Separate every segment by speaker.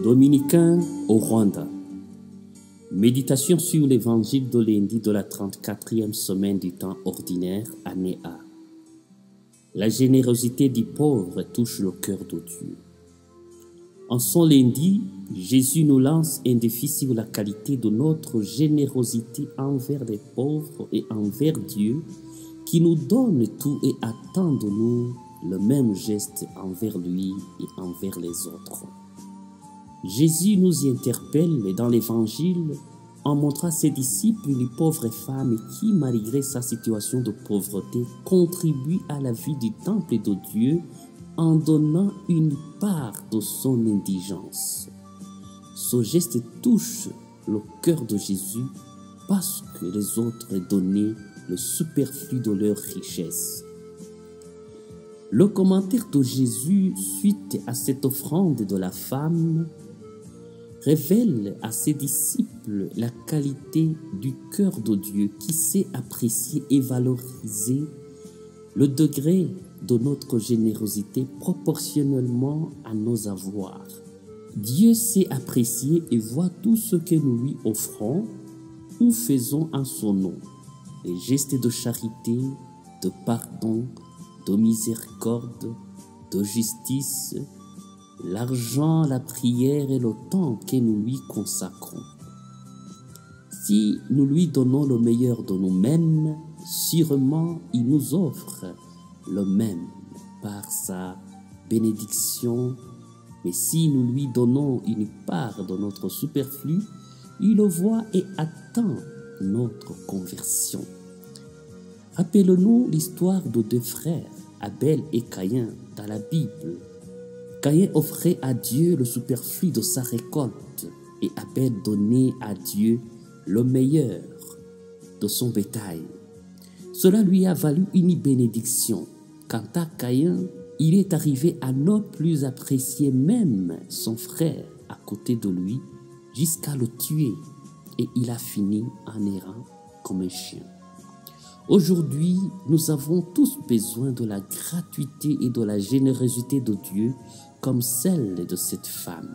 Speaker 1: Dominicains au Rwanda. Méditation sur l'évangile de lundi de la 34e semaine du temps ordinaire, année A. La générosité du pauvre touche le cœur de Dieu. En son lundi, Jésus nous lance un défi sur la qualité de notre générosité envers les pauvres et envers Dieu, qui nous donne tout et attend de nous le même geste envers lui et envers les autres. Jésus nous y interpelle dans l'évangile en montrant à ses disciples une pauvre femme qui, malgré sa situation de pauvreté, contribue à la vie du temple de Dieu en donnant une part de son indigence. Ce geste touche le cœur de Jésus parce que les autres donnaient le superflu de leur richesse. Le commentaire de Jésus suite à cette offrande de la femme révèle à ses disciples la qualité du cœur de Dieu qui sait apprécier et valoriser le degré de notre générosité proportionnellement à nos avoirs. Dieu sait apprécier et voit tout ce que nous lui offrons ou faisons en son nom. Les gestes de charité, de pardon, de miséricorde, de justice, l'argent, la prière et le temps que nous lui consacrons. Si nous lui donnons le meilleur de nous-mêmes, sûrement il nous offre le même par sa bénédiction. Mais si nous lui donnons une part de notre superflu, il le voit et attend notre conversion. Rappelons-nous l'histoire de deux frères, Abel et Caïn, dans la Bible. Caïn offrait à Dieu le superflu de sa récolte et Abel donnait à Dieu le meilleur de son bétail. Cela lui a valu une bénédiction. Quant à Caïn, il est arrivé à ne plus apprécier même son frère à côté de lui jusqu'à le tuer et il a fini en errant comme un chien. Aujourd'hui, nous avons tous besoin de la gratuité et de la générosité de Dieu comme celle de cette femme.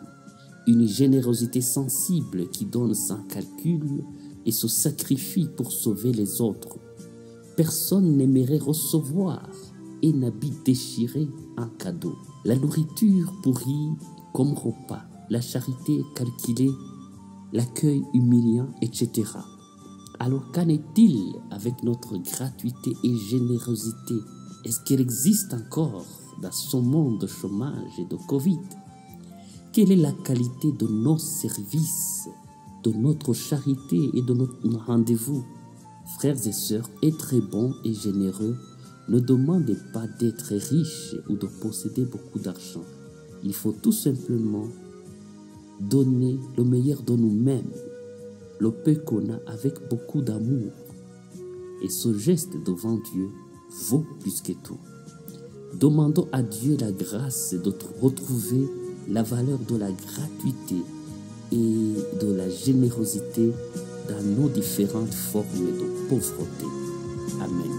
Speaker 1: Une générosité sensible qui donne sans calcul et se sacrifie pour sauver les autres. Personne n'aimerait recevoir un habit déchiré en cadeau, la nourriture pourrie comme repas, la charité calculée, l'accueil humiliant, etc. Alors qu'en est-il avec notre gratuité et générosité? Est-ce qu'elle existe encore dans ce monde de chômage et de Covid? Quelle est la qualité de nos services, de notre charité et de notre rendez-vous? Frères et sœurs, être bon et généreux ne demande pas d'être riche ou de posséder beaucoup d'argent. Il faut tout simplement donner le meilleur de nous-mêmes, le peu qu'on a avec beaucoup d'amour. Et ce geste devant Dieu vaut plus que tout. Demandons à Dieu la grâce de retrouver la valeur de la gratuité et de la générosité dans nos différentes formes de pauvreté. Amen.